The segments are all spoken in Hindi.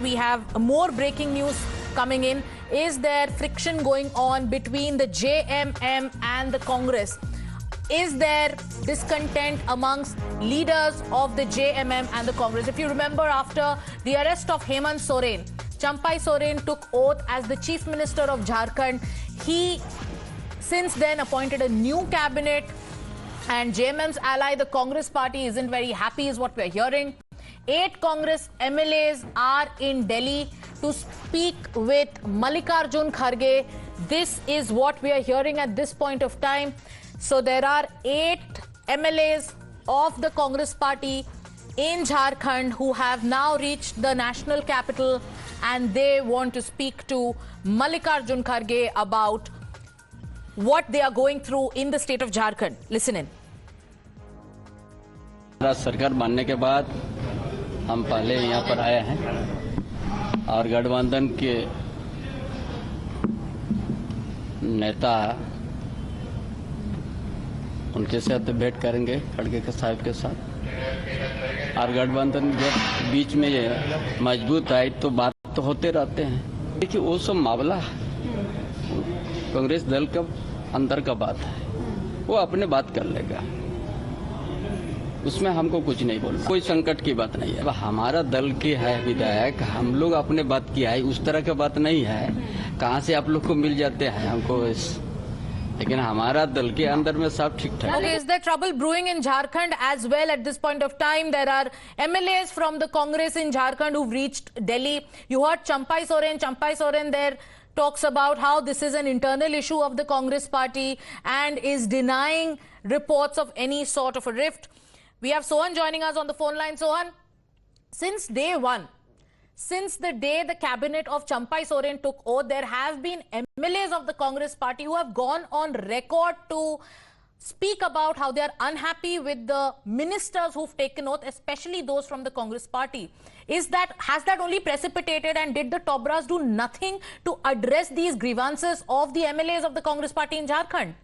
We have more breaking news coming in. Is there friction going on between the JMM and the Congress? Is there discontent amongst leaders of the JMM and the Congress? If you remember, after the arrest of Hemant Soren, Champai Soren took oath as the Chief Minister of Jharkhand. He since then appointed a new cabinet, and JMM's ally, the Congress party, isn't very happy is what we're hearing. 8 Congress MLAs are in Delhi to speak with Mallikarjun Kharge. This is what we are hearing at this point of time. So there are 8 MLAs of the Congress party in Jharkhand who have now reached the national capital, and they want to speak to Mallikarjun Kharge about what they are going through in the state of Jharkhand. Listen in. सरकार बनने के बाद हम पहले यहाँ पर आए हैं और गठबंधन के नेता उनके साथ भेंट करेंगे खड़गे के साहब के साथ। और गठबंधन जब बीच में ये मजबूत है तो बात तो होते रहते हैं। देखिए वो सब मामला कांग्रेस दल का अंदर का बात है, वो अपने बात कर लेगा, उसमें हमको कुछ नहीं बोलना। कोई संकट की बात नहीं है। हमारा दल के है विधायक, हम लोग अपने बात की है, उस तरह की बात नहीं है। कहाँ से आप लोग को मिल जाते हैं हमको, लेकिन हमारा दल के अंदर में सब ठीक ठाक। Okay, is there trouble brewing in Jharkhand as well at this point of time? There are MLAs from the Congress in Jharkhand who've reached Delhi. You heard Champai Soren there talks about how this is an internal issue of the Congress party and is denying reports of any sort of a rift. We have Sohan joining us on the phone line. Sohan, since day one, since the day the cabinet of Champai Soren took oath, there have been MLAs of the Congress party who have gone on record to speak about how they are unhappy with the ministers who've taken oath, especially those from the Congress party. Has that only precipitated, and did the top brass do nothing to address these grievances of the MLAs of the Congress party in Jharkhand?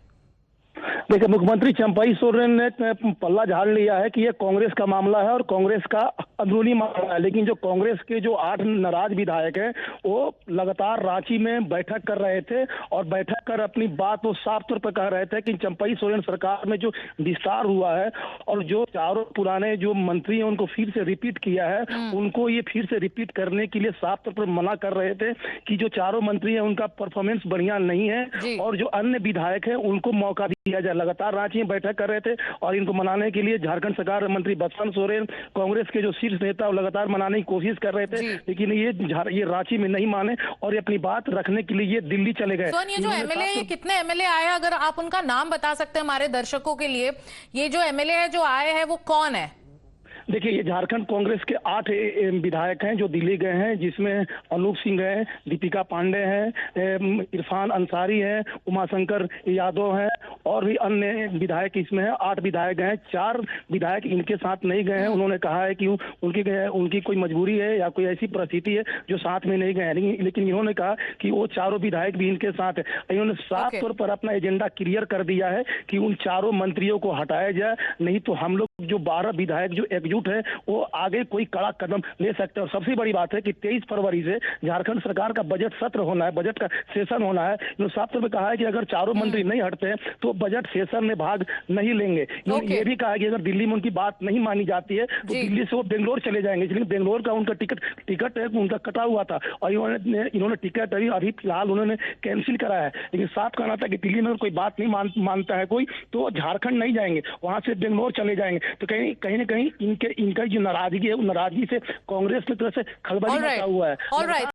देखिए, मुख्यमंत्री चंपाई सोरेन ने पल्ला झाड़ लिया है कि ये कांग्रेस का मामला है और कांग्रेस का अंदरूनी मामला है। लेकिन जो कांग्रेस के जो 8 नाराज विधायक हैं वो लगातार रांची में बैठक कर रहे थे और बैठक कर अपनी बात वो साफ तौर पर कह रहे थे कि चंपाई सोरेन सरकार में जो विस्तार हुआ है और जो चारों पुराने जो मंत्री हैं उनको फिर से रिपीट किया है, उनको ये फिर से रिपीट करने के लिए साफ तौर पर मना कर रहे थे कि जो चारों मंत्री हैं उनका परफॉर्मेंस बढ़िया नहीं है और जो अन्य विधायक हैं उनको मौका दिया जाए। लगातार रांची में बैठक कर रहे थे और इनको मनाने के लिए झारखंड सरकार मंत्री बसवंत सोरेन, कांग्रेस के जो शीर्ष नेता लगातार मनाने की कोशिश कर रहे थे, लेकिन ये रांची में नहीं माने और ये अपनी बात रखने के लिए ये दिल्ली चले गए। ये जो एमएलए, ये कितने एमएलए आए, अगर आप उनका नाम बता सकते हैं हमारे दर्शकों के लिए, ये जो एमएलए है जो आए हैं वो कौन है? देखिए, ये झारखंड कांग्रेस के 8 विधायक हैं जो दिल्ली गए हैं, जिसमें अनूप सिंह हैं, दीपिका पांडे हैं, इरफान अंसारी हैं, उमाशंकर यादव हैं और भी अन्य विधायक इसमें हैं। 8 विधायक हैं, 4 विधायक इनके साथ नहीं गए हैं। उन्होंने कहा है कि उनकी कोई मजबूरी है या कोई ऐसी परिस्थिति है जो साथ में नहीं गए हैं, लेकिन इन्होंने कहा कि वो चारों विधायक भी इनके साथ है। इन्होंने साफ तौर पर अपना एजेंडा क्लियर कर दिया है कि उन चारों मंत्रियों को हटाया जाए, नहीं तो हम लोग जो 12 विधायक जो एकजुट है वो आगे कोई कड़ा कदम ले सकते हैं। और सबसे बड़ी बात है कि 23 फरवरी से झारखंड सरकार का बजट सत्र होना है, बजट का सेशन होना है। इन्होंने साफ तौर पर कहा है कि अगर चारों मंत्री नहीं हटते हैं तो बजट सेशन में भाग नहीं लेंगे। इन्होंने ये भी कहा है कि अगर दिल्ली में उनकी बात नहीं मानी जाती है तो दिल्ली से वो बेंगलोर चले जाएंगे, इसलिए बेंगलोर का उनका टिकट है उनका कटा हुआ था और इन्होंने टिकट अभी फिलहाल उन्होंने कैंसिल करा है। लेकिन साफ कहना था कि दिल्ली में कोई बात नहीं मानता है कोई तो झारखंड नहीं जाएंगे, वहां से बेंगलोर चले जाएंगे। तो कहीं ना कहीं इनका जो नाराजगी है, वो नाराजगी से कांग्रेस की तरफ से खलबली मचा हुआ है।